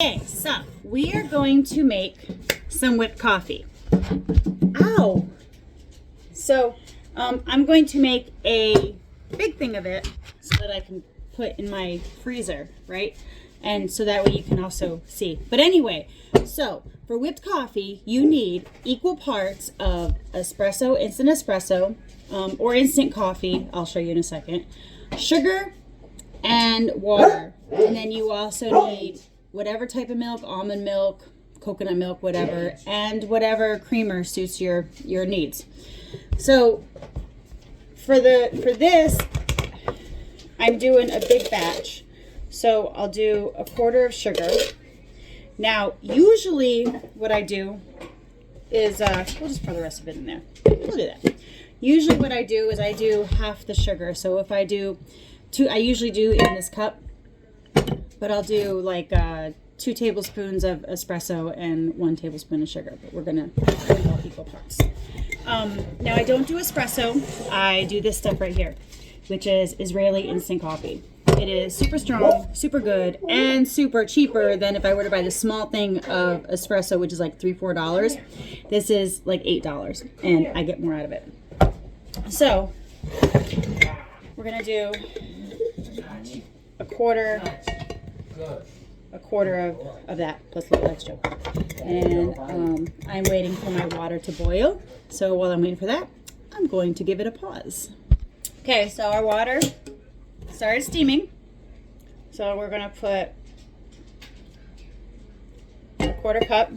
Okay, so we are going to make some whipped coffee. Ow! So I'm going to make a big thing of it so that I can put in my freezer, right? And so that way you can also see. But anyway, so for whipped coffee, you need equal parts of espresso, instant espresso, or instant coffee. I'll show you in a second. Sugar and water. And then you also need whatever type of milk, almond milk, coconut milk, whatever, and whatever creamer suits your needs. So for this, I'm doing a big batch. So I'll do a quarter of sugar. Now, usually what I do is, we'll just pour the rest of it in there. We'll do that. Usually what I do is I do half the sugar. So if I do I usually do in this cup, but I'll do like 2 tablespoons of espresso and 1 tablespoon of sugar. But we're gonna go equal parts. Now I don't do espresso. I do this stuff right here, which is Israeli instant coffee. It is super strong, super good, and super cheaper than if I were to buy the small thing of espresso, which is like $3-4. This is like $8, and I get more out of it. So we're gonna do a quarter of that plus a little extra. And I'm waiting for my water to boil. So while I'm waiting for that, I'm going to give it a pause. Okay, so our water started steaming. So we're gonna put a quarter cup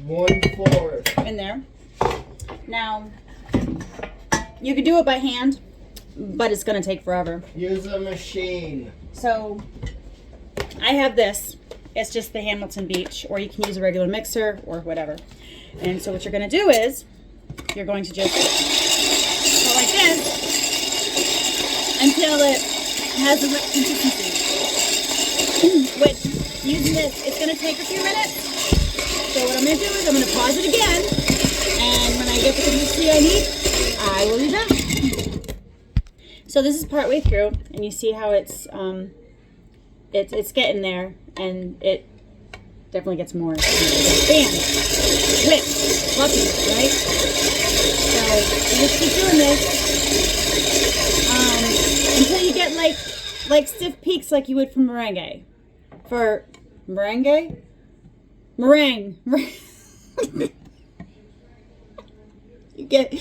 1/4 in there. Now, you can do it by hand, but it's gonna take forever. Use a machine. So I have this. It's just the Hamilton Beach, or you can use a regular mixer or whatever. And so what you're gonna do is you're going to just go like this until it has the right consistency. Which, using this, it's gonna take a few minutes. So what I'm gonna do is I'm gonna pause it again, and when I get the consistency I need, I will do that. So this is partway through, and you see how it's getting there, and it definitely gets more. Bam! Whipped, fluffy, right? So you just keep doing this until you get like stiff peaks like you would for meringue. For meringue? Meringue. You get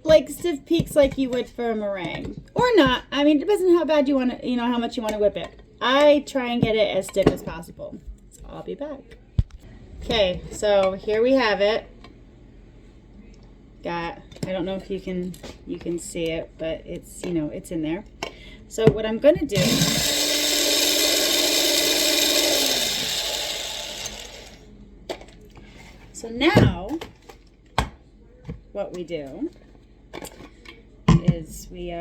like stiff peaks like you would for a meringue. Or not. I mean, it depends on how bad you want to, how much you want to whip it. I try and get it as stiff as possible. So I'll be back. Okay, so here we have it. I don't know if you can see it, but it's, it's in there. So what I'm going to do, so now what we do is we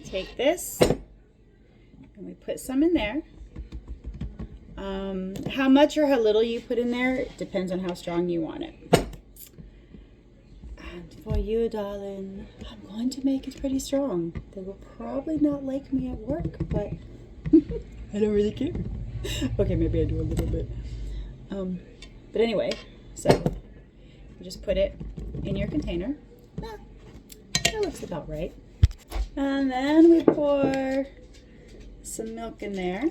take this and we put some in there. How much or how little you put in there depends on how strong you want it. And for you, darling, I'm going to make it pretty strong. They will probably not like me at work, but I don't really care. Okay, maybe I do a little bit. But anyway, so you just put it in your container. That looks about right. And then we pour some milk in there.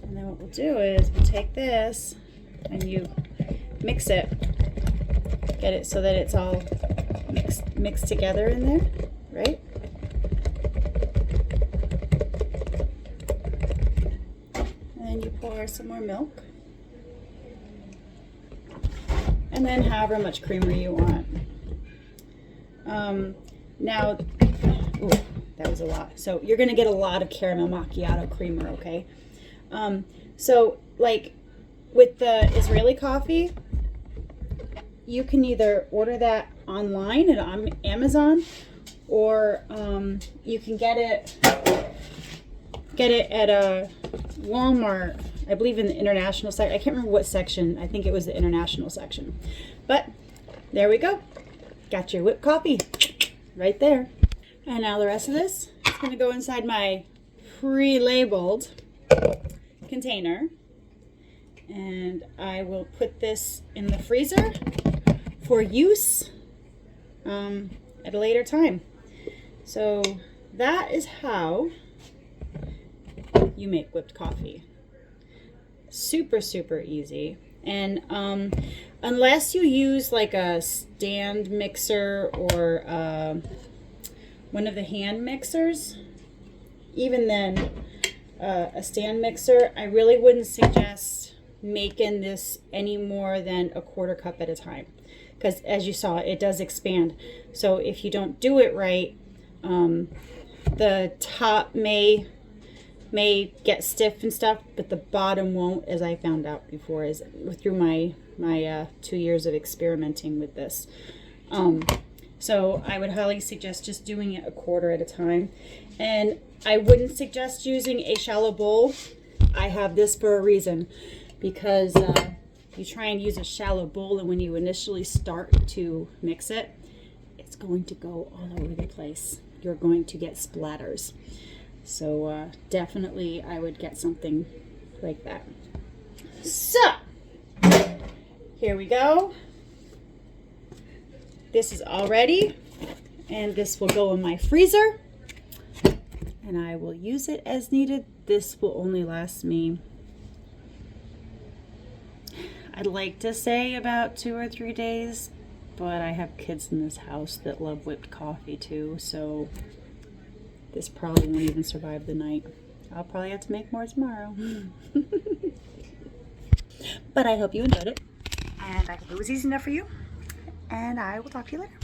And then what we'll do is we'll take this and you mix it. Get it so that it's all mixed together in there, right? And then you pour some more milk. And then however much creamer you want. Now, ooh, that was a lot. So you're gonna get a lot of caramel macchiato creamer, okay? So like with the Israeli coffee, you can either order that online at Amazon, or you can get it at a Walmart I believe in the international section. I can't remember what section. I think it was the international section. But there we go. Got your whipped coffee right there. And now the rest of this is going to go inside my pre-labeled container. And I will put this in the freezer for use at a later time. So that is how you make whipped coffee. Super, super easy. And unless you use like a stand mixer or one of the hand mixers, even then, a stand mixer, I really wouldn't suggest making this any more than a quarter cup at a time, because as you saw, it does expand. So if you don't do it right, the top may get stiff and stuff, but the bottom won't, as I found out before, is through my 2 years of experimenting with this. So I would highly suggest just doing it a quarter at a time. And I wouldn't suggest using a shallow bowl. I have this for a reason, because you try and use a shallow bowl, and when you initially start to mix it, it's going to go all over the place. You're going to get splatters. So definitely I would get something like that. So here we go. This is all ready, and this will go in my freezer, and I will use it as needed. This will only last me, I'd like to say, about 2 or 3 days, but I have kids in this house that love whipped coffee too, so this probably won't even survive the night. I'll probably have to make more tomorrow. But I hope you enjoyed it, and I hope it was easy enough for you, and I will talk to you later.